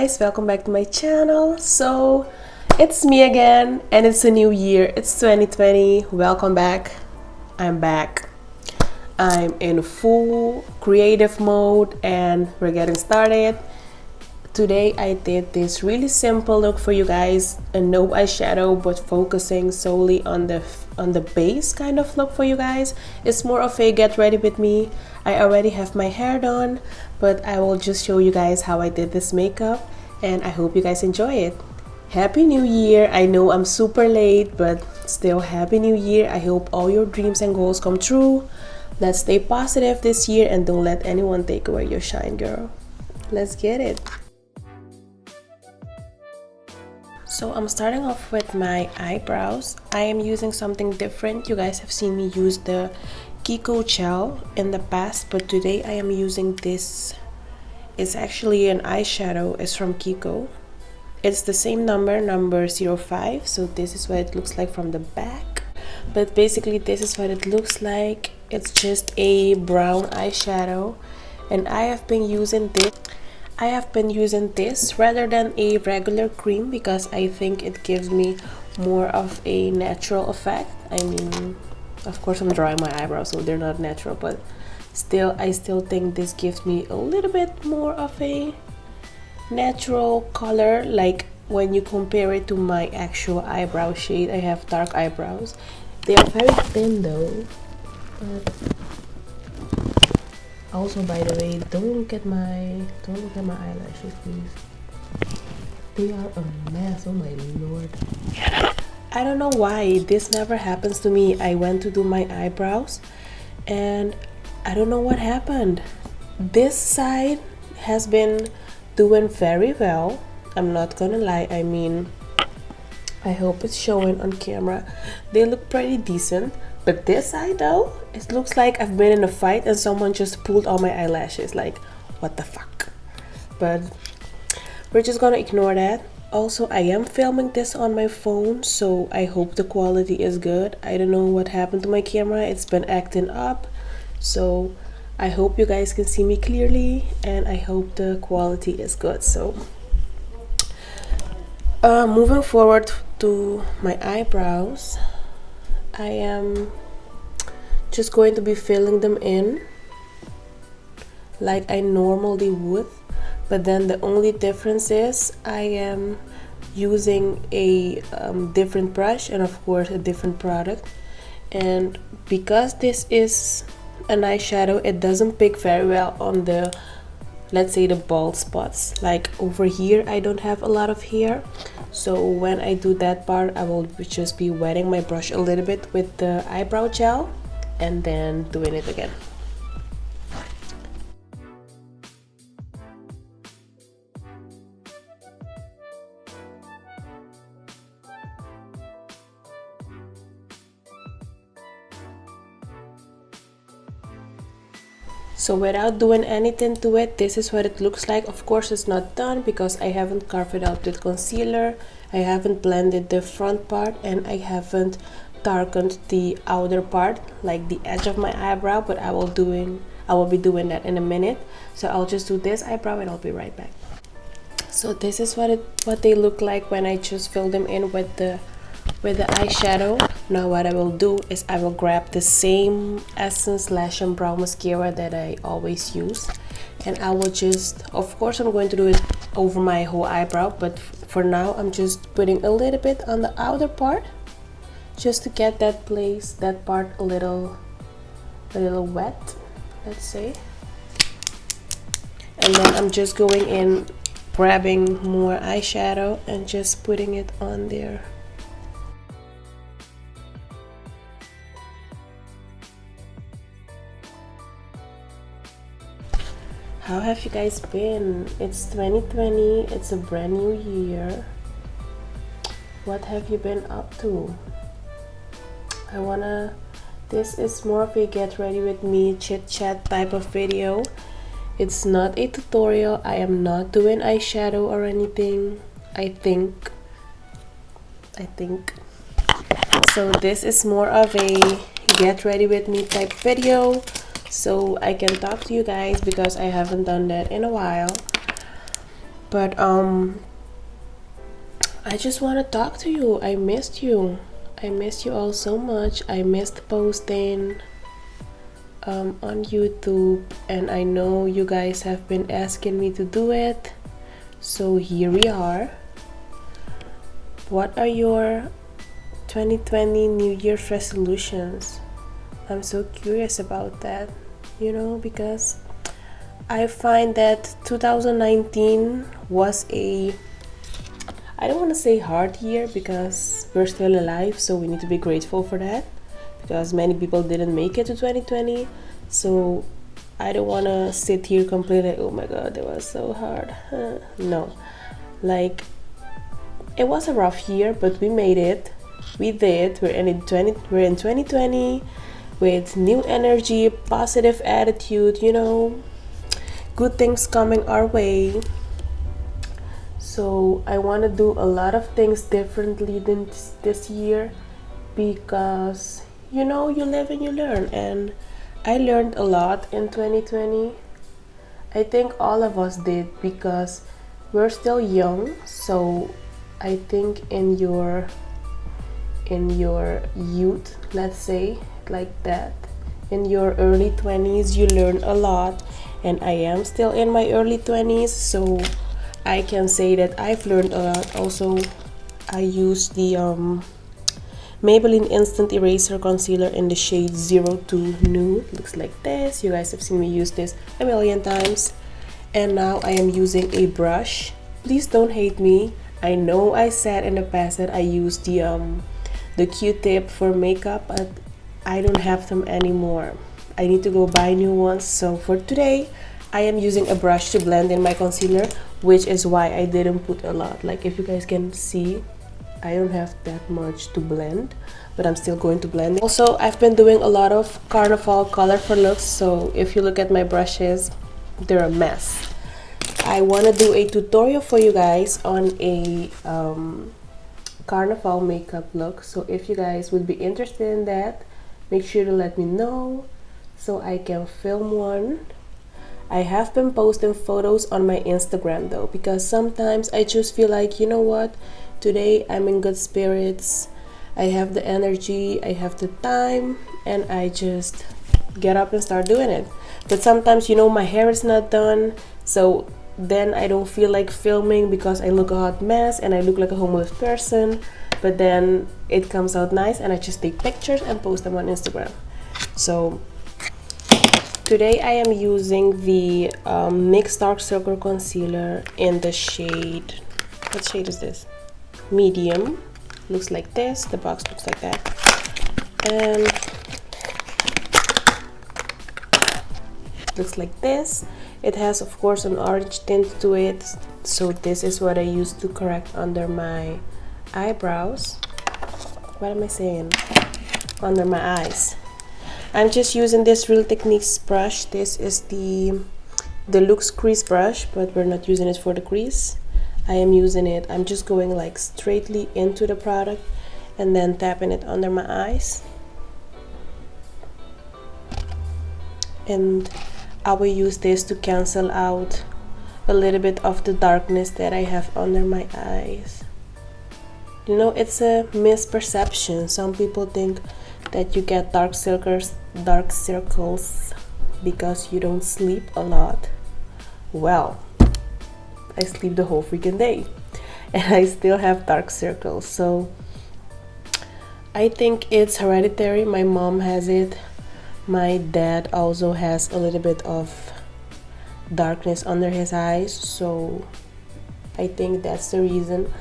guys, welcome back to my channel. So it's me again and it's a new year. It's 2020. Welcome back. I'm back. I'm in full creative mode and we're getting started. Today I did this really simple look for you guys, a no eyeshadow but focusing solely on the base kind of look for you guys. It's more of a get ready with me. I already have my hair done, but I will just show you guys how I did this makeup and I hope you guys enjoy it. Happy New Year! I know I'm super late, but still Happy New Year. I hope all your dreams and goals come true. Let's stay positive this year and don't let anyone take away your shine, girl. Let's get it. So I'm starting off with my eyebrows. I am using something different. You guys have seen me use the Kiko gel in the past, but today I am using this. It's actually an eyeshadow. It's from Kiko. It's the same number 05. So this is what it looks like from the back. But basically this is what it looks like. It's just a brown eyeshadow, and I have been using this rather than a regular cream because I think it gives me more of a natural effect. I mean, of course I'm drawing my eyebrows so they're not natural, but I still think this gives me a little bit more of a natural color, like when you compare it to my actual eyebrow shade. I have dark eyebrows. They are very thin though, but also, by the way, don't look at my eyelashes, please. They are a mess. Oh my lord. I don't know why this never happens to me. I went to do my eyebrows and I don't know what happened. This side has been doing very well. I'm not gonna lie. I mean, I hope it's showing on camera. They look pretty decent. But this side though, it looks like I've been in a fight and someone just pulled all my eyelashes. Like, what the fuck? But we're just gonna ignore that. Also, I am filming this on my phone, so I hope the quality is good. I don't know what happened to my camera. It's been acting up. So I hope you guys can see me clearly and I hope the quality is good. So moving forward to my eyebrows, I am just going to be filling them in like I normally would, but then the only difference is I am using a different brush and of course a different product. And because this is an eyeshadow, it doesn't pick very well on the, let's say, the bald spots. Like over here I don't have a lot of hair, so when I do that part I will just be wetting my brush a little bit with the eyebrow gel and then doing it again. So without doing anything to it, this is what it looks like. Of course it's not done because I haven't carved it out with concealer. I haven't blended the front part and I haven't darkened the outer part, like the edge of my eyebrow, but I will be doing that in a minute. So I'll just do this eyebrow and I'll be right back. So this is what they look like when I just fill them in with the eyeshadow. Now what I will do is I will grab the same Essence Lash and Brow Mascara that I always use, and I will just, of course I'm going to do it over my whole eyebrow, but for now I'm just putting a little bit on the outer part just to get that part a little wet, let's say. And then I'm just going in, grabbing more eyeshadow and just putting it on there. How have you guys been? It's 2020, it's a brand new year. What have you been up to? This is more of a get ready with me chit chat type of video. It's not a tutorial. I am not doing eyeshadow or anything. I think. So this is more of a get ready with me type video, so I can talk to you guys because I haven't done that in a while. But I just want to talk to you. I missed you. I missed you all so much. I missed posting on YouTube, and I know you guys have been asking me to do it, so here we are. What are your 2020 New Year's resolutions? I'm so curious about that, you know, because I find that 2019 was I don't want to say hard year, because we're still alive, so we need to be grateful for that, because many people didn't make it to 2020. So I don't want to sit here complaining like, oh my god, it was so hard. No, like, it was a rough year, but we made it. We did. We're in 2020 with new energy, positive attitude, you know, good things coming our way. So I want to do a lot of things differently than this year, because you know, you live and you learn, and I learned a lot in 2020. I think all of us did, because we're still young. So I think in your youth, let's say like that, in your early 20s you learn a lot, and I am still in my early 20s, so I can say that I've learned a lot. Also, I use the Maybelline Instant Eraser Concealer in the shade 02 Nude. Looks like this. You guys have seen me use this a million times. And now I am using a brush. Please don't hate me. I know I said in the past that I use the Q-tip for makeup, but I don't have them anymore. I need to go buy new ones. So for today, I am using a brush to blend in my concealer, which is why I didn't put a lot. Like, if you guys can see, I don't have that much to blend, but I'm still going to blend it. Also, I've been doing a lot of carnival colorful looks, so if you look at my brushes, they're a mess. I want to do a tutorial for you guys on a carnival makeup look, so if you guys would be interested in that, make sure to let me know so I can film one. I have been posting photos on my Instagram though, because sometimes I just feel like, you know what, today I'm in good spirits, I have the energy, I have the time, and I just get up and start doing it. But sometimes, you know, my hair is not done, so then I don't feel like filming because I look a hot mess and I look like a homeless person. But then it comes out nice, and I just take pictures and post them on Instagram. So today I am using the NYX Dark Circle Concealer in the shade, what shade is this? Medium. Looks like this. The box looks like that. And looks like this. It has, of course, an orange tint to it. So this is what I use to correct under my eyebrows. What am I saying? Under my eyes. I'm just using this Real Techniques brush. This is the Deluxe Crease brush, but we're not using it for the crease. I am using it, I'm just going like straightly into the product and then tapping it under my eyes. And I will use this to cancel out a little bit of the darkness that I have under my eyes. You know, it's a misperception. Some people think that you get dark circles because you don't sleep a lot. Well, I sleep the whole freaking day and I still have dark circles. So I think it's hereditary. My mom has it. My dad also has a little bit of darkness under his eyes, so I think that's the reason.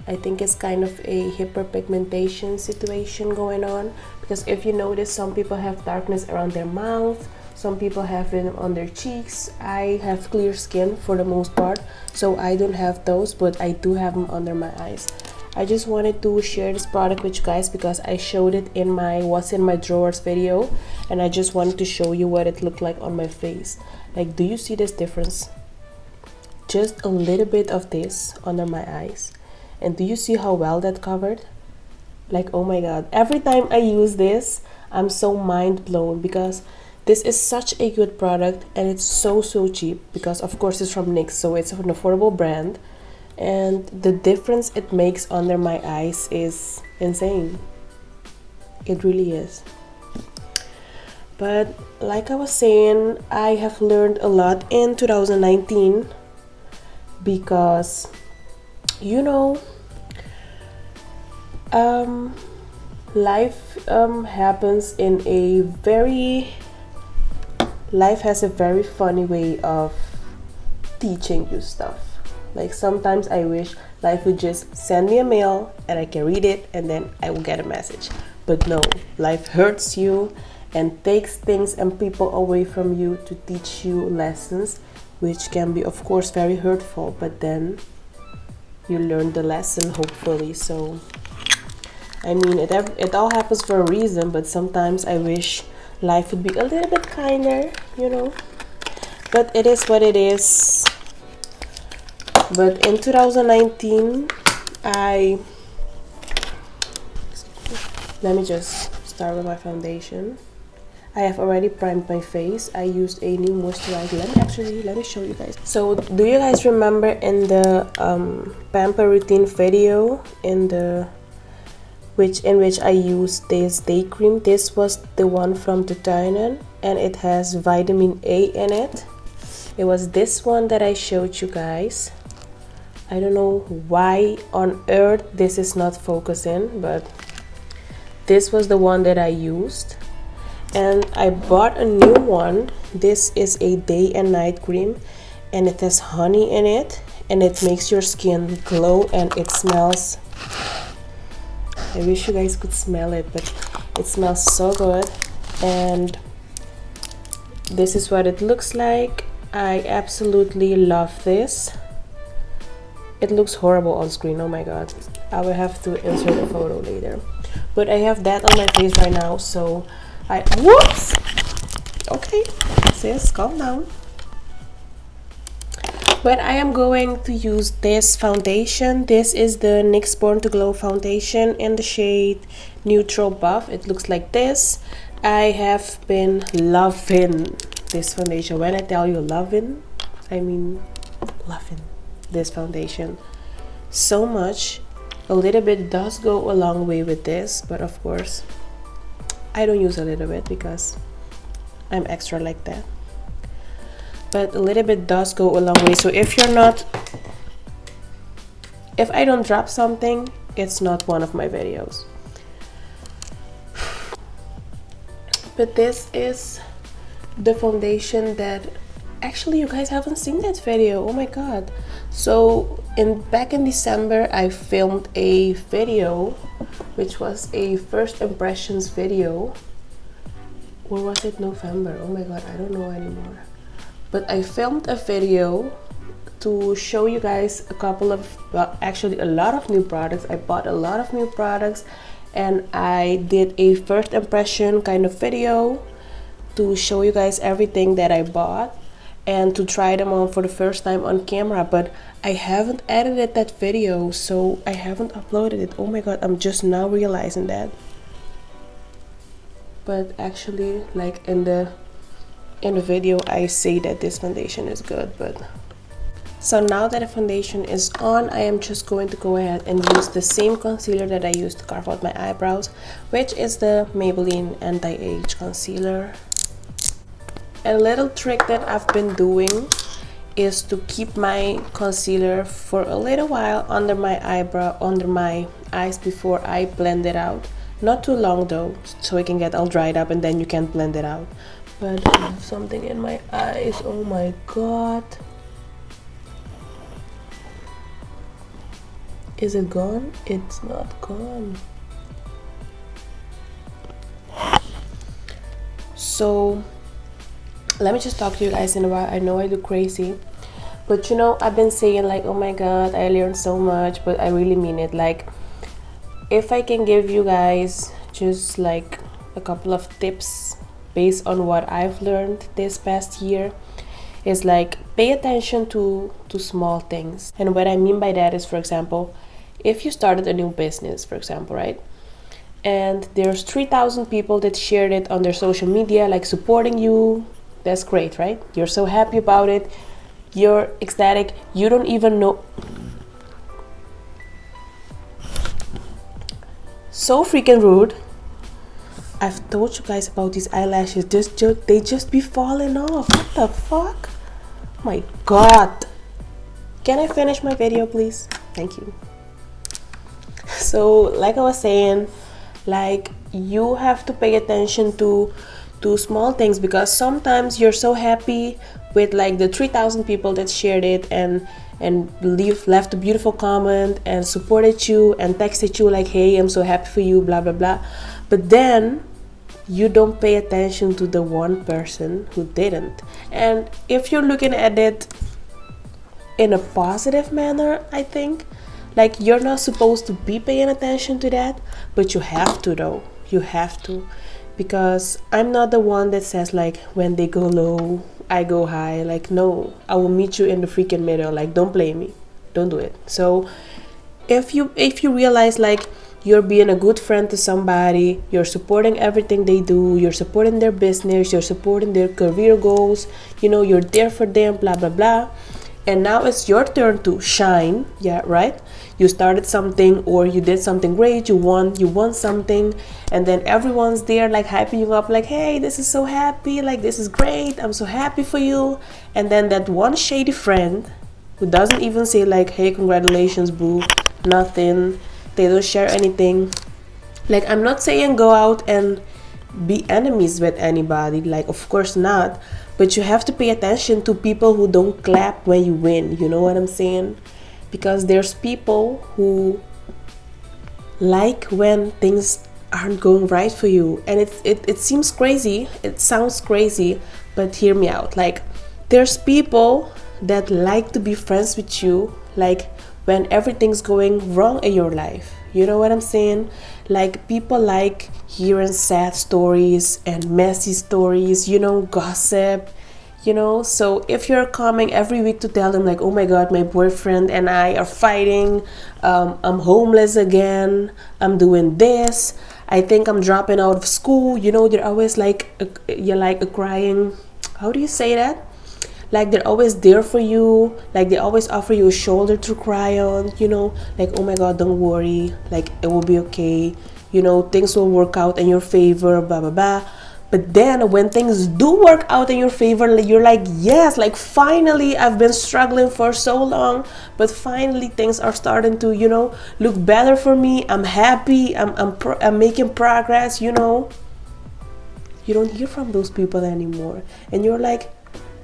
I think it's kind of a hyperpigmentation situation going on, because if you notice, some people have darkness around their mouth, some people have it on their cheeks. I have clear skin for the most part, so I don't have those, but I do have them under my eyes. I just wanted to share this product with you guys because I showed it in my what's in my drawers video, and I just wanted to show you what it looked like on my face. Like, do you see this difference? Just a little bit of this under my eyes, and do you see how well that covered? Like, oh my god, every time I use this I'm so mind blown, because This is such a good product, and it's so cheap because of course it's from NYX, so it's an affordable brand, and the difference it makes under my eyes is insane. It really is. But like I was saying, I have learned a lot in 2019 because, you know, life happens in a very life has a very funny way of teaching you stuff. Like sometimes I wish life would just send me a mail and I can read it and then I will get a message. But no, life hurts you and takes things and people away from you to teach you lessons, which can be of course very hurtful, but then you learn the lesson hopefully. So I mean, it all happens for a reason, but sometimes I wish life would be a little bit kinder, you know. But it is what it is. But in 2019, let me just start with my foundation. I have already primed my face. I used a new moisturizer. Let me show you guys. So do you guys remember in the pamper routine video in which I used this day cream? This was the one from the Tuinen, and it has vitamin A in it. It was this one that I showed you guys. I don't know why on earth this is not focusing, but this was the one that I used. And I bought a new one. This is a day and night cream, and it has honey in it, and it makes your skin glow, and it smells, I wish you guys could smell it, but it smells so good. And this is what it looks like. I absolutely love this. It looks horrible on screen, oh my god. I will have to insert a photo later. But I have that on my face right now, so whoops! Okay, sis, calm down. But I am going to use this foundation. This is the NYX Born to Glow foundation in the shade Neutral Buff. It looks like this. I have been loving this foundation. When I tell you loving, I mean loving this foundation so much. A little bit does go a long way with this, but of course I don't use a little bit because I'm extra like that. But a little bit does go a long way. So if I don't drop something, it's not one of my videos. But this is the foundation that actually you guys haven't seen that video. Oh my god. So back in December I filmed a video which was a first impressions video. Or was it November? Oh my god, I don't know anymore. But I filmed a video to show you guys a couple of, well, actually a lot of new products. I bought a lot of new products, and I did a first impression kind of video to show you guys everything that I bought and to try them on for the first time on camera. But I haven't edited that video, so I haven't uploaded it. Oh my god, I'm just now realizing that. But actually, like in the video I say that this foundation is good. But so now that the foundation is on, I am just going to go ahead and use the same concealer that I used to carve out my eyebrows, which is the Maybelline Anti-Age Concealer. A little trick that I've been doing is to keep my concealer for a little while under my eyes before I blend it out. Not too long though, so it can get all dried up and then you can blend it out. But I have something in my eyes, oh my god. Is it gone? It's not gone. So let me just talk to you guys in a while. I know I look crazy, but you know, I've been saying like, oh my god, I learned so much, but I really mean it. Like, if I can give you guys just like a couple of tips based on what I've learned this past year, is like, pay attention to small things. And what I mean by that is, for example, if you started a new business, for example, right? and there's 3,000 people that shared it on their social media, like supporting you. That's great, right? You're so happy about it. You're ecstatic. You don't even know. So freaking rude. I've told you guys about these eyelashes. They just be falling off. What the fuck? Oh my god. Can I finish my video, please? Thank you. So, like I was saying, like you have to pay attention to small things, because sometimes you're so happy with like the 3,000 people that shared it and left a beautiful comment and supported you and texted you like, hey, I'm so happy for you, blah blah blah. But then you don't pay attention to the one person who didn't. And if you're looking at it in a positive manner, I think, like, you're not supposed to be paying attention to that, but you have to though. You have to. Because I'm not the one that says like, when they go low, I go high. Like, no, I will meet you in the freaking middle. Like, don't play me. Don't do it. So if you realize like you're being a good friend to somebody, you're supporting everything they do, you're supporting their business, you're supporting their career goals, you know, you're there for them, blah blah blah, and now it's your turn to shine. Yeah, right? You started something, or you did something great, you won something, and then everyone's there like hyping you up, like, hey, this is so happy, like, this is great, I'm so happy for you. And then that one shady friend who doesn't even say like, hey, congratulations, boo, nothing, they don't share anything. Like, I'm not saying go out and be enemies with anybody, like, of course not, but you have to pay attention to people who don't clap when you win. You know what I'm saying? Because there's people who like when things aren't going right for you, and it seems crazy, it sounds crazy, but hear me out. Like, there's people that like to be friends with you like when everything's going wrong in your life. You know what I'm saying? Like, people like hearing sad stories and messy stories, you know, gossip, you know. So if you're coming every week to tell them like, oh my god, my boyfriend and I are fighting, I'm homeless again, I'm doing this, I think I'm dropping out of school, you know, they're always like, you're like a crying, how do you say that? Like, they're always there for you, like they always offer you a shoulder to cry on, you know, like, oh my god, don't worry, like, it will be okay, you know, things will work out in your favor, blah blah blah. But then when things do work out in your favor, you're like, yes, like, finally, I've been struggling for so long, but finally things are starting to, you know, look better for me, I'm happy, I'm making progress, you know. You don't hear from those people anymore, and you're like,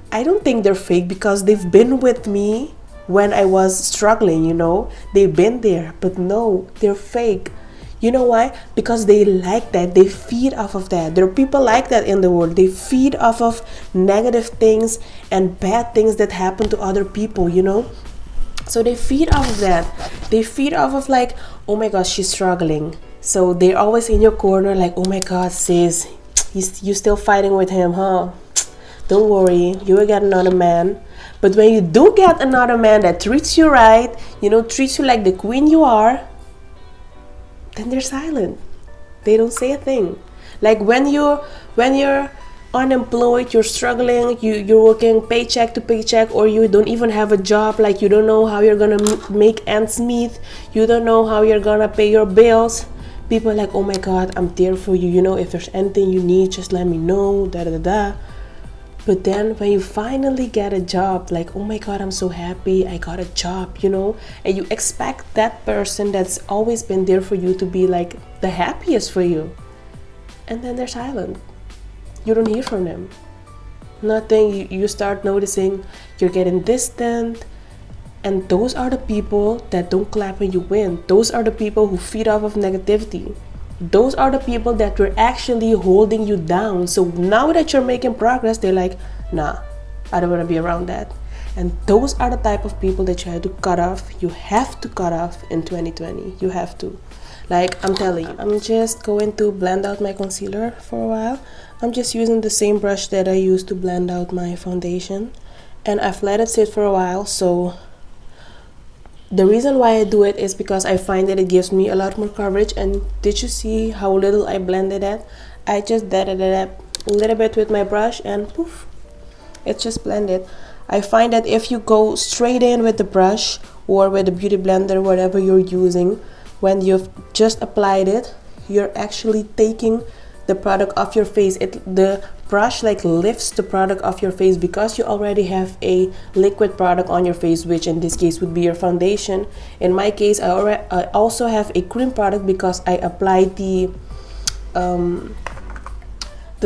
I don't think they're fake, because they've been with me when I was struggling, you know, they've been there. But no, they're fake. You know why? Because they like that, they feed off of that. There are people like that in the world. They feed off of negative things and bad things that happen to other people, you know. So they feed off of that. They feed off of like, oh my gosh, she's struggling, so they're always in your corner like, oh my god, sis, you still fighting with him, huh? Don't worry, you will get another man. But when you do get another man that treats you right, you know, treats you like the queen you are, then they're silent. They don't say a thing. Like, when you're unemployed, you're struggling, you're working paycheck to paycheck, or you don't even have a job, like, you don't know how you're gonna make ends meet, you don't know how you're gonna pay your bills. People are like, oh my god, I'm there for you, you know, if there's anything you need, just let me know, da da da. But then when you finally get a job, like, oh my god, I'm so happy, I got a job, you know, and you expect that person that's always been there for you to be like the happiest for you, and then they're silent. You don't hear from them. Nothing. You start noticing you're getting distant, and those are the people that don't clap when you win. Those are the people who feed off of negativity. Those are the people that were actually holding you down. So now that you're making progress, they're like, nah, I don't want to be around that. And those are the type of people that you have to cut off. You have to cut off in 2020. You have to. Like, I'm telling you, I'm just going to blend out my concealer for a while. I'm just using the same brush that I used to blend out my foundation. And I've let it sit for a while, so The reason why I do it is because I find that it gives me a lot more coverage. And did you see how little I blended that? I just did it a little bit with my brush and poof, it's just blended. I find that if you go straight in with the brush or with the beauty blender, whatever you're using, when you've just applied it, you're actually taking the product off your face. The brush like lifts the product off your face because you already have a liquid product on your face, which in this case would be your foundation. In my case, I also have a cream product because I applied the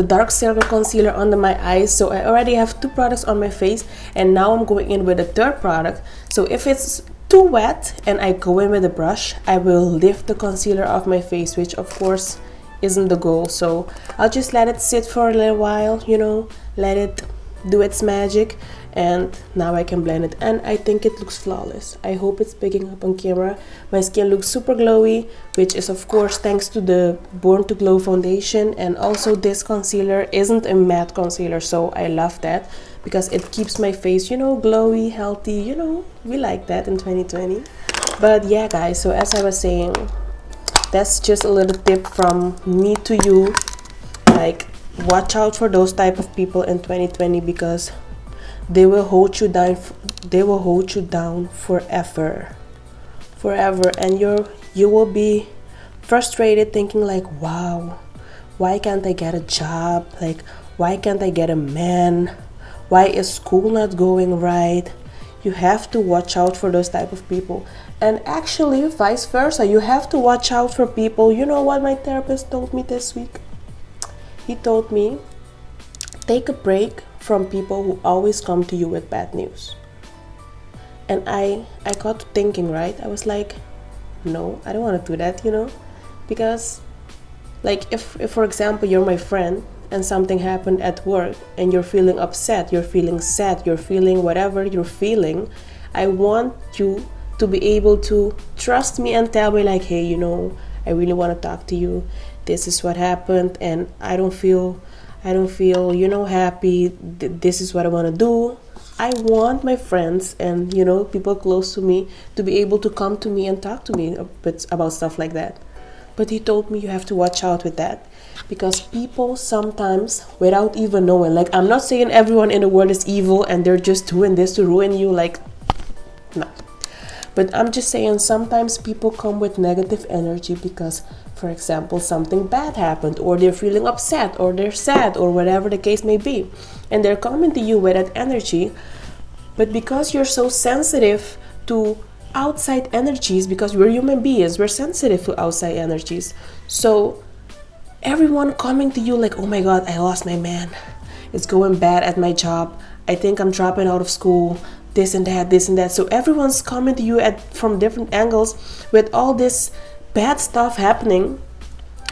dark circle concealer under my eyes. So I already have 2 products on my face, and now I'm going in with a 3rd product. So if it's too wet and I go in with a brush, I will lift the concealer off my face, which of course isn't the goal. So I'll just let it sit for a little while, you know, let it do its magic, and now I can blend it, and I think it looks flawless. I hope it's picking up on camera. My skin looks super glowy, which is of course thanks to the Born to Glow foundation, and also this concealer isn't a matte concealer, so I love that because it keeps my face, you know, glowy, healthy, you know, we like that in 2020. But yeah guys, so as I was saying, that's just a little tip from me to you. Like, watch out for those type of people in 2020 because they will hold you down. They will hold you down forever, and you will be frustrated, thinking like, wow, why can't I get a job? Like, why can't I get a man? Why is school not going right? You have to watch out for those type of people. And actually vice versa, you have to watch out for people. You know what my therapist told me this week? He told me, take a break from people who always come to you with bad news. And I got to thinking, right? I was like, no, I don't want to do that, you know? Because like if for example you're my friend and something happened at work and you're feeling upset, you're feeling sad, you're feeling whatever you're feeling, I want you to be able to trust me and tell me like, hey, you know, I really want to talk to you. This is what happened and I don't feel, you know, happy. This is what I want to do. I want my friends and, you know, people close to me to be able to come to me and talk to me about stuff like that. But he told me you have to watch out with that because people sometimes, without even knowing, like, I'm not saying everyone in the world is evil and they're just doing this to ruin you, like, no. But I'm just saying sometimes people come with negative energy because, for example, something bad happened, or they're feeling upset, or they're sad, or whatever the case may be. And they're coming to you with that energy. But because you're so sensitive to outside energies, because we're human beings, we're sensitive to outside energies. So everyone coming to you like, oh my God, I lost my man. It's going bad at my job. I think I'm dropping out of school. This and that, this and that. So everyone's coming to you from different angles with all this bad stuff happening.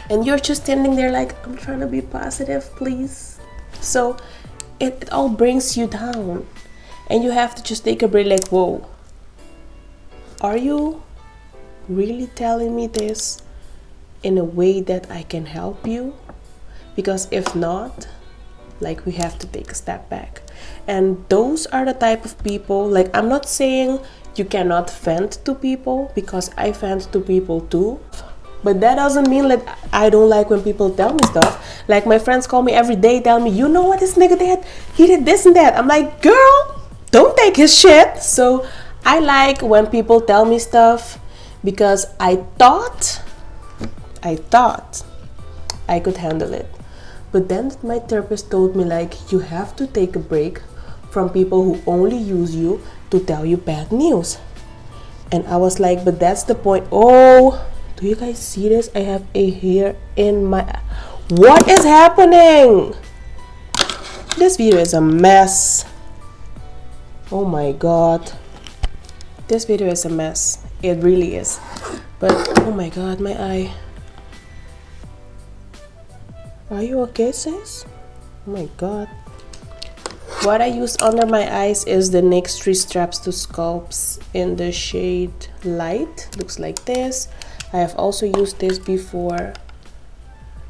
And you're just standing there like, I'm trying to be positive, please. So it all brings you down. And you have to just take a break like, whoa. Are you really telling me this in a way that I can help you? Because if not, like, we have to take a step back. And those are the type of people, like, I'm not saying you cannot vent to people, because I vent to people too. But that doesn't mean that I don't like when people tell me stuff. Like, my friends call me every day, tell me, you know what this nigga did? He did this and that. I'm like, girl, don't take his shit. So I like when people tell me stuff because I thought I could handle it. But then my therapist told me, like, you have to take a break from people who only use you to tell you bad news. And I was like, but that's the point. Oh, do you guys see this? I have a hair in my... What is happening? This video is a mess. Oh my God. This video is a mess. It really is. But, oh my God, my eye. Are you okay, sis? Oh my God. What I use under my eyes is the NYX 3 Straps to Sculpts in the shade Light. Looks like this. I have also used this before.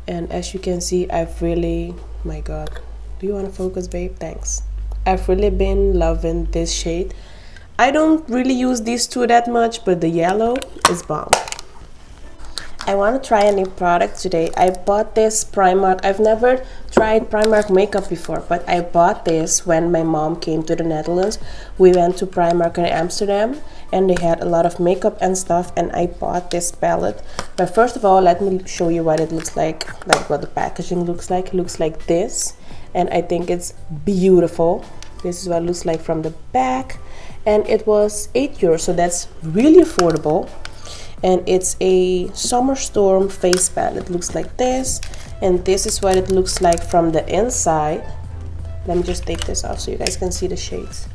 And as you can see, I've really... My God. Do you want to focus, babe? Thanks. I've really been loving this shade. I don't really use these two that much, but the yellow is bomb. I want to try a new product today. I bought this Primark. I've never tried Primark makeup before, but I bought this when my mom came to the Netherlands. We went to Primark in Amsterdam and they had a lot of makeup and stuff, and I bought this palette. But first of all, let me show you what it looks like what the packaging looks like. It looks like this, and I think it's beautiful. This is what it looks like from the back, and it was €8, so that's really affordable. And it's a summer storm face palette. It looks like this, and this is what it looks like from the inside. Let me just take this off so you guys can see the shades.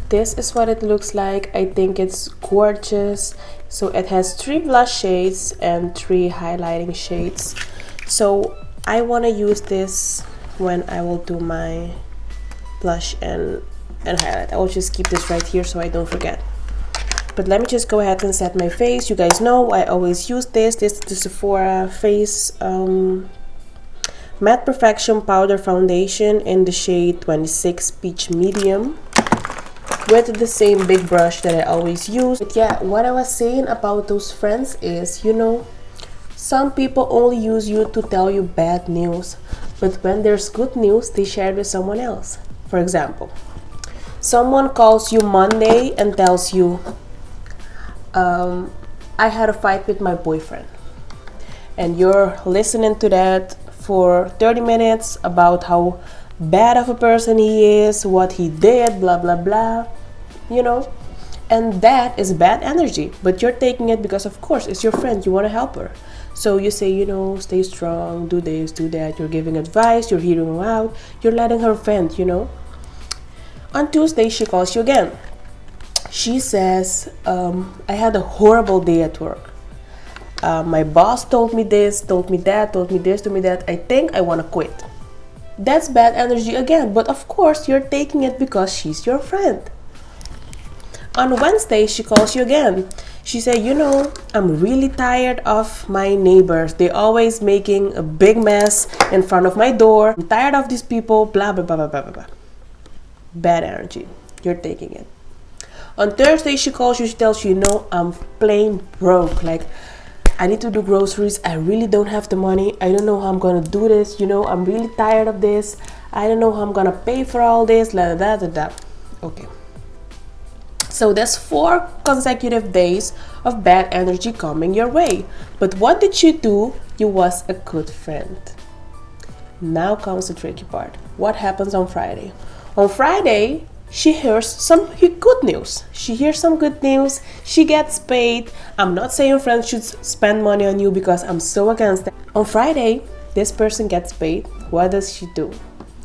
This is what it looks like. I think it's gorgeous. So it has 3 blush shades and 3 highlighting shades. So I want to use this when I will do my blush and highlight. I will just keep this right here so I don't forget. But let me just go ahead and set my face. You guys know I always use this. This is the Sephora Face Matte Perfection Powder Foundation in the shade 26 Peach Medium, with the same big brush that I always use. But yeah, what I was saying about those friends is, you know, some people only use you to tell you bad news, but when there's good news, they share it with someone else. For example, someone calls you Monday and tells you, I had a fight with my boyfriend, and you're listening to that for 30 minutes about how bad of a person he is, what he did, blah blah blah, you know, and that is bad energy, but you're taking it because of course it's your friend, you want to help her. So you say, you know, stay strong, do this, do that, you're giving advice, you're hearing her out, you're letting her vent, you know. On Tuesday she calls you again. She says, I had a horrible day at work. My boss told me this, told me that, told me this, told me that. I think I want to quit. That's bad energy again, but of course you're taking it because she's your friend. On Wednesday, she calls you again. She said, you know, I'm really tired of my neighbors. They're always making a big mess in front of my door. I'm tired of these people, blah, blah, blah, blah, blah, blah. Bad energy. You're taking it. On Thursday, she calls you, she tells you, you know, I'm plain broke. Like, I need to do groceries. I really don't have the money. I don't know how I'm going to do this. You know, I'm really tired of this. I don't know how I'm going to pay for all this. La, da, da, da. Okay. So that's 4 consecutive days of bad energy coming your way. But what did you do? You was a good friend. Now comes the tricky part. What happens on Friday? On Friday, she hears some good news. She hears some good news. She gets paid. I'm not saying friends should spend money on you because I'm so against that. On Friday, this person gets paid. What does she do?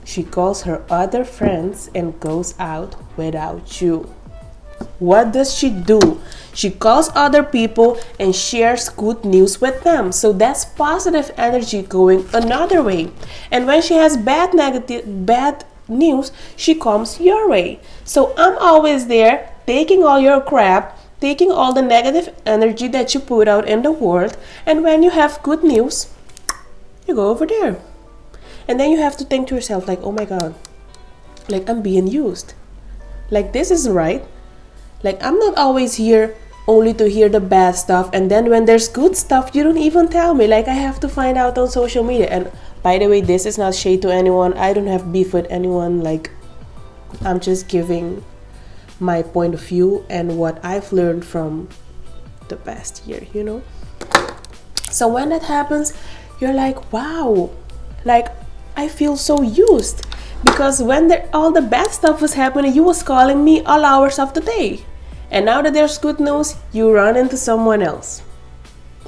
She calls her other friends and goes out without you. What does she do? She calls other people and shares good news with them. So that's positive energy going another way. And when she has bad news, she comes your way. So I'm always there taking all your crap, taking all the negative energy that you put out in the world, and when you have good news, you go over there. And then you have to think to yourself like, oh my god, like I'm being used. Like this isn't right. Like I'm not always here only to hear the bad stuff, and then when there's good stuff, you don't even tell me. Like I have to find out on social media. And by the way, this is not shade to anyone. I don't have beef with anyone. Like, I'm just giving my point of view and what I've learned from the past year, you know? So when that happens, you're like, wow, like, I feel so used. Because when all the bad stuff was happening, you was calling me all hours of the day. And now that there's good news, you run into someone else.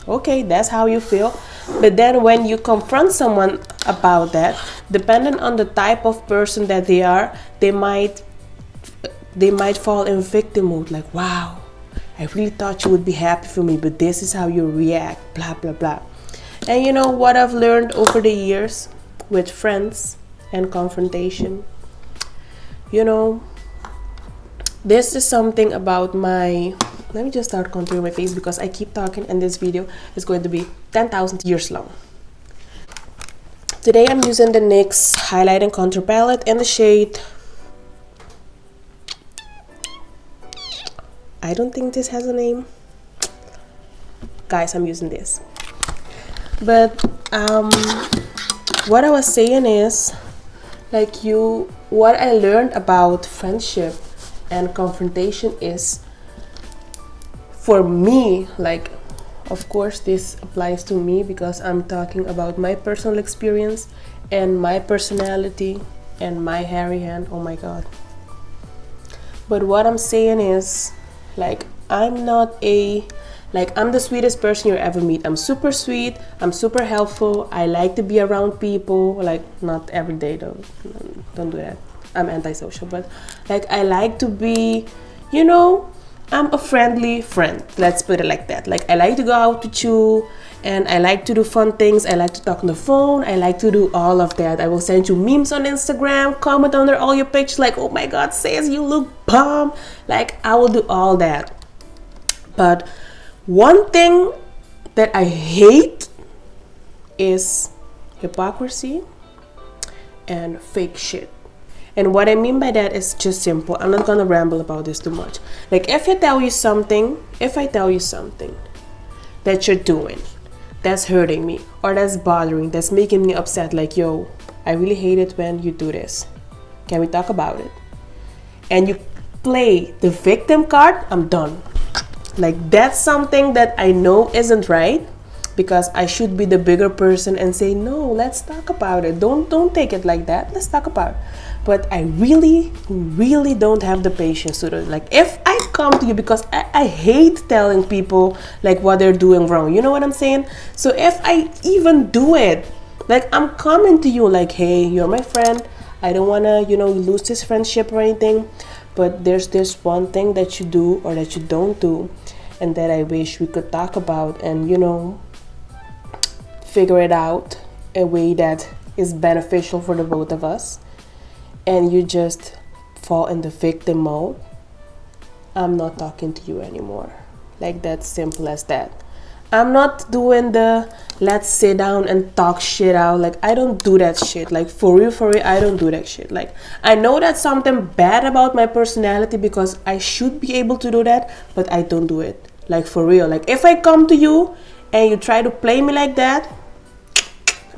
Okay, that's how you feel. But then when you confront someone about that, depending on the type of person that they are, they might fall in victim mode. Like, wow, I really thought you would be happy for me, but this is how you react, blah, blah, blah. And you know what I've learned over the years with friends and confrontation? You know, this is something about my... Let me just start contouring my face because I keep talking and this video is going to be 10,000 years long. Today I'm using the NYX Highlight and Contour Palette in the shade I don't think this has a name. Guys, I'm using this. But what I was saying is, like, what I learned about friendship and confrontation is, for me, like, of course this applies to me because I'm talking about my personal experience and my personality and my hairy hand. Oh my god. But what I'm saying is, like, I'm the sweetest person you ever meet. I'm super sweet, I'm super helpful, I like to be around people, like, not every day though, don't do that, I'm antisocial, but like, I like to be, I'm a friendly friend, let's put it like that. Like, I like to go out with you, and I like to do fun things. I like to talk on the phone. I like to do all of that. I will send you memes on Instagram, comment under all your pictures, like, oh my god, sis, you look bomb. Like, I will do all that. But one thing that I hate is hypocrisy and fake shit. And what I mean by that is just simple. I'm not gonna ramble about this too much. Like, if I tell you something that you're doing that's hurting me, or that's bothering, that's making me upset, like, yo, I really hate it when you do this. Can we talk about it? And you play the victim card, I'm done. Like, that's something that I know isn't right, because I should be the bigger person and say, no, let's talk about it. Don't take it like that. Let's talk about it. But I really, really don't have the patience to do it. Like, if I come to you, because I hate telling people like what they're doing wrong. You know what I'm saying? So if I even do it, like, I'm coming to you like, hey, you're my friend. I don't want to, lose this friendship or anything. But there's this one thing that you do or that you don't do, and that I wish we could talk about and, figure it out a way that is beneficial for the both of us. And you just fall in the victim mode, I'm not talking to you anymore. Like, that's simple as that. I'm not doing the let's sit down and talk shit out. Like, I don't do that shit. Like, for real, I don't do that shit. Like, I know that's something bad about my personality, because I should be able to do that, but I don't do it. Like, for real. Like, if I come to you and you try to play me like that,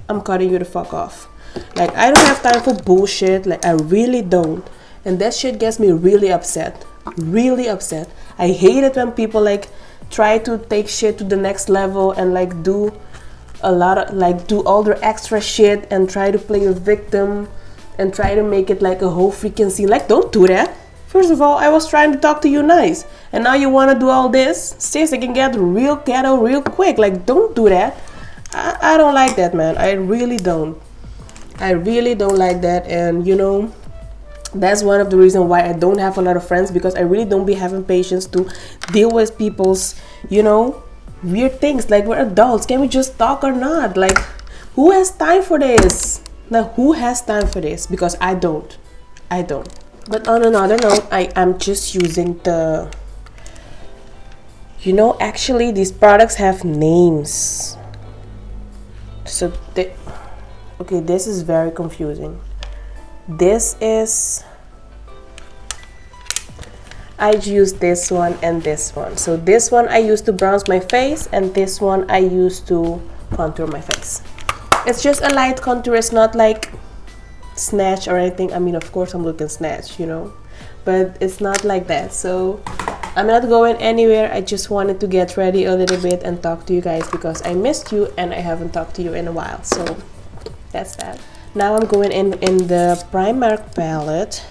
I'm cutting you the fuck off. Like, I don't have time for bullshit. Like, I really don't. And that shit gets me really upset. Really upset. I hate it when people, like, try to take shit to the next level and, like, do a lot of, like, do all their extra shit and try to play a victim and try to make it like a whole freaking scene. Like, don't do that. First of all, I was trying to talk to you nice, and now you want to do all this? Sis, it can get real ghetto real quick. Like, don't do that. I don't like that, man. I really don't. I really don't like that. And that's one of the reasons why I don't have a lot of friends, because I really don't be having patience to deal with people's weird things. Like, we're adults, can we just talk or not? Like, who has time for this? Like, who has time for this? Because I don't. But on another note, I'm just using the actually these products have names. So okay, this is very confusing. This is, I use this one and this one. So this one I use to bronze my face, and this one I use to contour my face. It's just a light contour. It's not like snatch or anything. I mean, of course I'm looking snatch, but it's not like that. So I'm not going anywhere. I just wanted to get ready a little bit and talk to you guys, because I missed you and I haven't talked to you in a while. So that's that. Now I'm going in the Primark palette.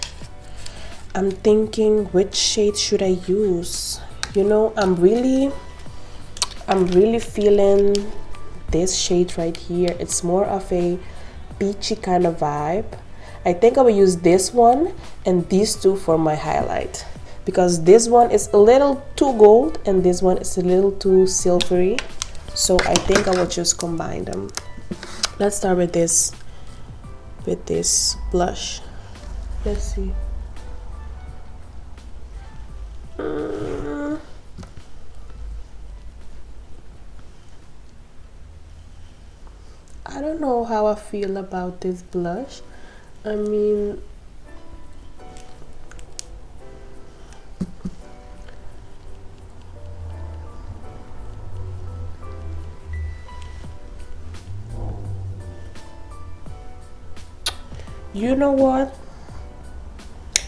I'm thinking, which shade should I use? I'm really feeling this shade right here. It's more of a peachy kind of vibe. I think I will use this one and these two for my highlight, because this one is a little too gold and this one is a little too silvery. So I think I will just combine them. Let's start with this blush. Let's see. I don't know how I feel about this blush. I mean, You know what?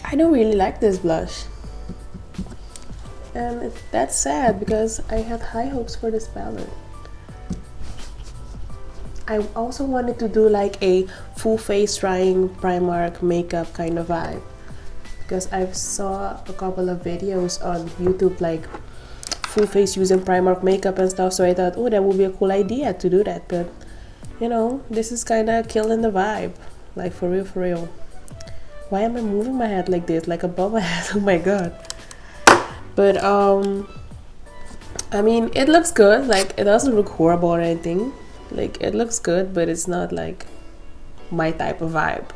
I don't really like this blush. And that's sad because I had high hopes for this palette. I also wanted to do like a full face trying Primark makeup kind of vibe, because I saw a couple of videos on YouTube like full face using Primark makeup and stuff, so I thought, oh, that would be a cool idea to do that. But you know, this is kind of killing the vibe, like for real, for real. Why am I moving my head like this, like a bubble head? Oh my god. But I mean, it looks good. Like, it doesn't look horrible or anything. Like, it looks good, but it's not like my type of vibe.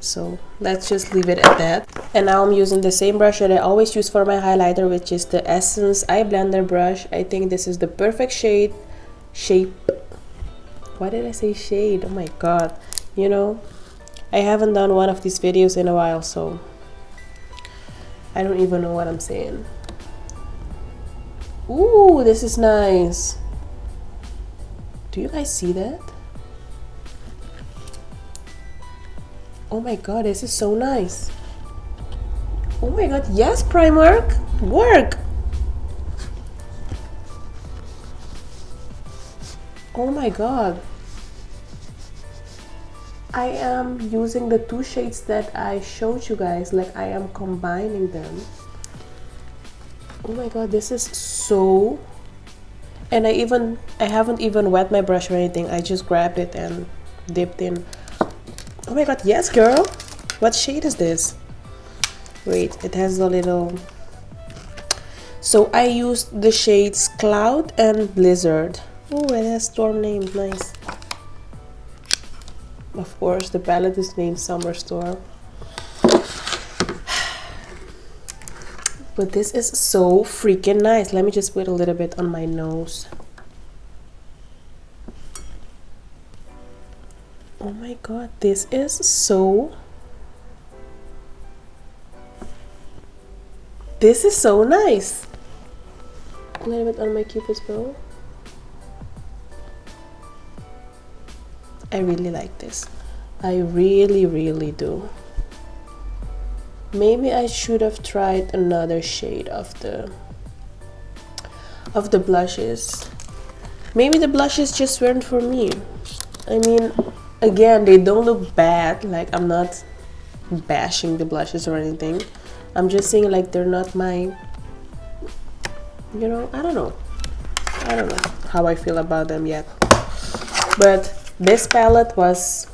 So let's just leave it at that. And now I'm using the same brush that I always use for my highlighter, which is the Essence Eye Blender brush. I think this is the perfect shape. Why did I say shade? Oh my god. You know, I haven't done one of these videos in a while, so I don't even know what I'm saying. Ooh, this is nice. Do you guys see that? Oh my god, this is so nice. Oh my god, yes, Primark, work. Oh my god. I am using the two shades that I showed you guys, like I am combining them. Oh my god, this is so... And I haven't even wet my brush or anything. I just grabbed it and dipped in. Oh my god, yes girl! What shade is this? Wait, it has a little... So I used the shades Cloud and Blizzard. Oh, it has storm names, nice. Of course, the palette is named Summer Storm. But this is so freaking nice. Let me just put a little bit on my nose. Oh my god, this is so... This is so nice. A little bit on my Cupid's bow. I really like this. I really, really do. Maybe I should have tried another shade of the blushes. Maybe the blushes just weren't for me. I mean, again, they don't look bad. Like, I'm not bashing the blushes or anything. I'm just saying, like, they're not my, you know, I don't know how I feel about them yet. But this palette was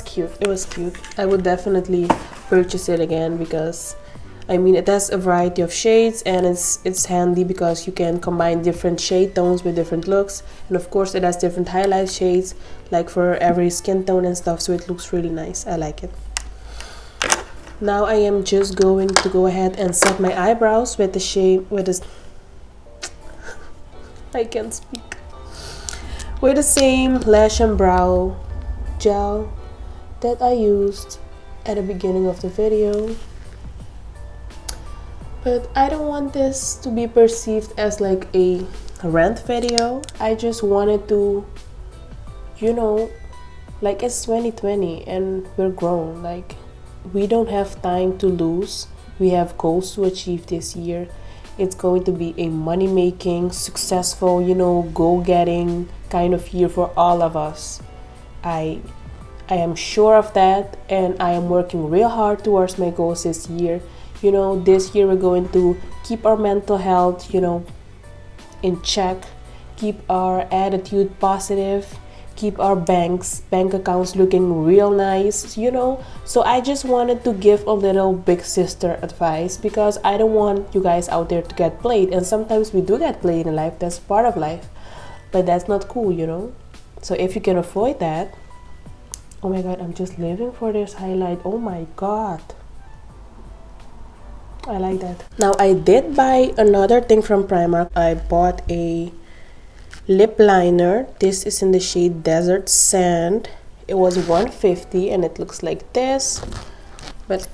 cute. It was cute. I would definitely purchase it again because I mean, it has a variety of shades and it's handy because you can combine different shade tones with different looks, and of course it has different highlight shades like for every skin tone and stuff, so it looks really nice. I like it. Now I am just going to go ahead and set my eyebrows with the shade with this I can't speak, with the same lash and brow gel that I used at the beginning of the video. But I don't want this to be perceived as like a rant video. I just wanted to, you know, like, it's 2020 and we're grown. Like, we don't have time to lose. We have goals to achieve this year. It's going to be a money-making, successful, you know, go-getting kind of year for all of us. I am sure of that, and I am working real hard towards my goals this year. You know, this year we're going to keep our mental health, you know, in check, keep our attitude positive, keep our bank accounts looking real nice, you know. So I just wanted to give a little big sister advice because I don't want you guys out there to get played, and sometimes we do get played in life. That's part of life, but that's not cool, you know. So if you can avoid that, oh my god, I'm just living for this highlight. Oh my god, I like that. Now I did buy another thing from Primark. I bought a lip liner. This is in the shade Desert Sand. It was $150 and it looks like this. But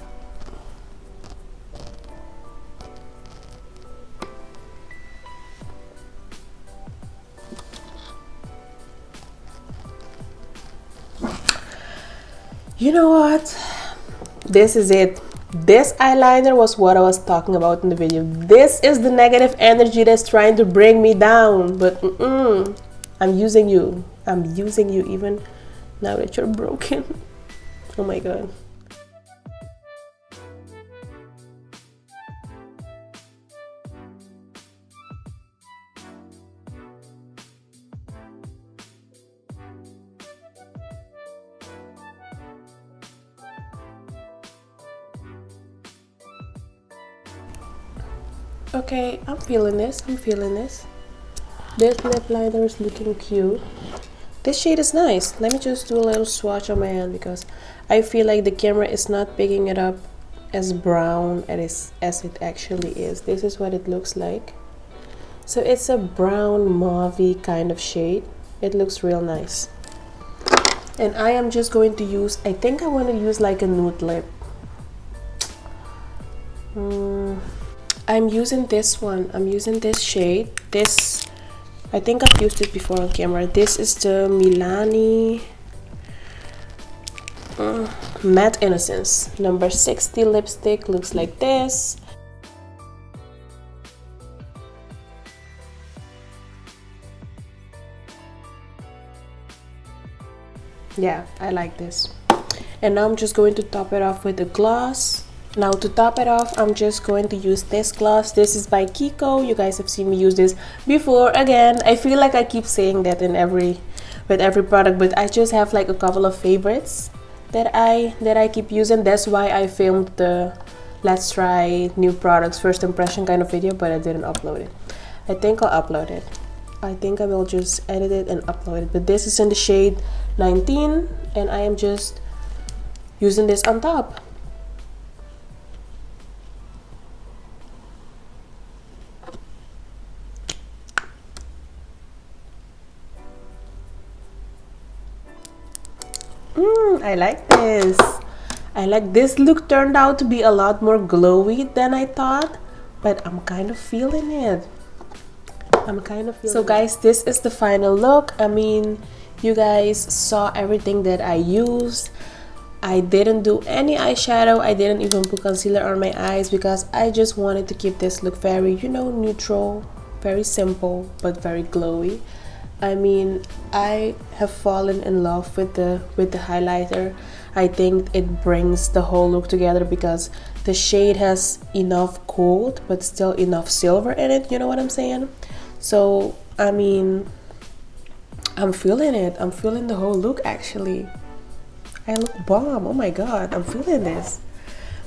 you know what? This is it. This eyeliner was what I was talking about in the video. This is the negative energy that's trying to bring me down. But I'm using you. I'm using you even now that you're broken. Oh my god. Okay, I'm feeling this. I'm feeling this. This lip liner is looking cute. This shade is nice. Let me just do a little swatch on my hand because I feel like the camera is not picking it up as brown as it actually is. This is what it looks like. So it's a brown mauvey kind of shade. It looks real nice. And I am just going to use, I think I want to use like a nude lip. I'm using this one. I'm using this shade. This, I think I've used it before on camera. This is the Milani Matte Innocence number 60 lipstick. Looks like this. Yeah, I like this. And now I'm just going to top it off with a gloss. Now to top it off, I'm just going to use this gloss. This is by Kiko. You guys have seen me use this before. Again, I feel like I keep saying that with every product, but I just have like a couple of favorites that I keep using. That's why I filmed the let's try new products first impression kind of video, but I didn't upload it. I think I'll upload it. I think I will just edit it and upload it. But this is in the shade 19 and I am just using this on top. I like this. I like this look. Turned out to be a lot more glowy than I thought, but I'm kind of feeling it. So guys, this is the final look. I mean, you guys saw everything that I used. I didn't do any eyeshadow. I didn't even put concealer on my eyes because I just wanted to keep this look very, you know, neutral, very simple, but very glowy. I mean, I have fallen in love with the highlighter. I think it brings the whole look together because the shade has enough gold but still enough silver in it, you know what I'm saying? So I mean, I'm feeling it. I'm feeling the whole look actually. I look bomb. Oh my god, I'm feeling this.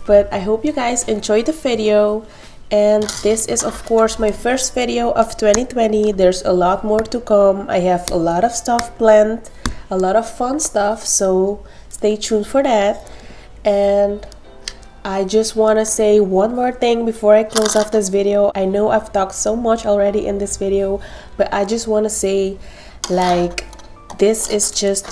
But I hope you guys enjoyed the video. And this is of course my first video of 2020. There's a lot more to come. I have a lot of stuff planned, a lot of fun stuff, so stay tuned for that. And I just want to say one more thing before I close off this video. I know I've talked so much already in this video, but I just want to say, like, this is just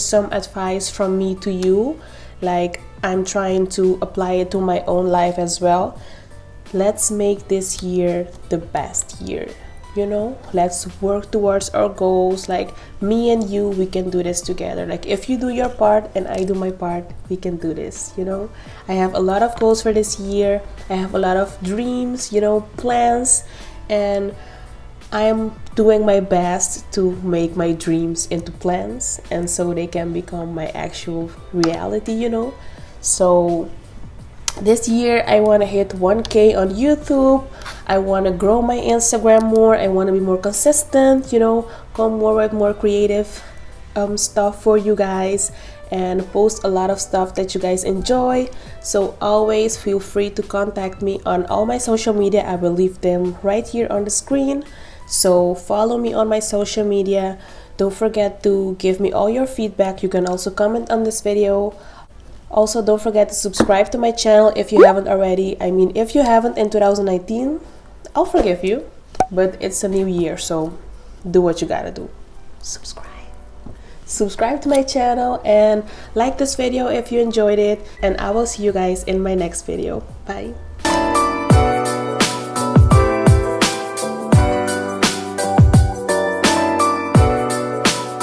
some advice from me to you. Like, I'm trying to apply it to my own life as well. Let's make this year the best year, you know? Let's work towards our goals. Like, me and you, we can do this together. Like, if you do your part and I do my part, we can do this, you know? I have a lot of goals for this year. I have a lot of dreams, you know, plans, and I'm doing my best to make my dreams into plans, and so they can become my actual reality, you know? So this year I want to hit 1K on YouTube. I want to grow my Instagram more. I want to be more consistent, you know, come more with more creative stuff for you guys and post a lot of stuff that you guys enjoy. So always feel free to contact me on all my social media. I will leave them right here on the screen. So follow me on my social media. Don't forget to give me all your feedback. You can also comment on this video. Also, don't forget to subscribe to my channel if you haven't already. I mean, if you haven't in 2019, I'll forgive you. But it's a new year, so do what you gotta do. Subscribe to my channel and like this video if you enjoyed it. And I will see you guys in my next video. Bye.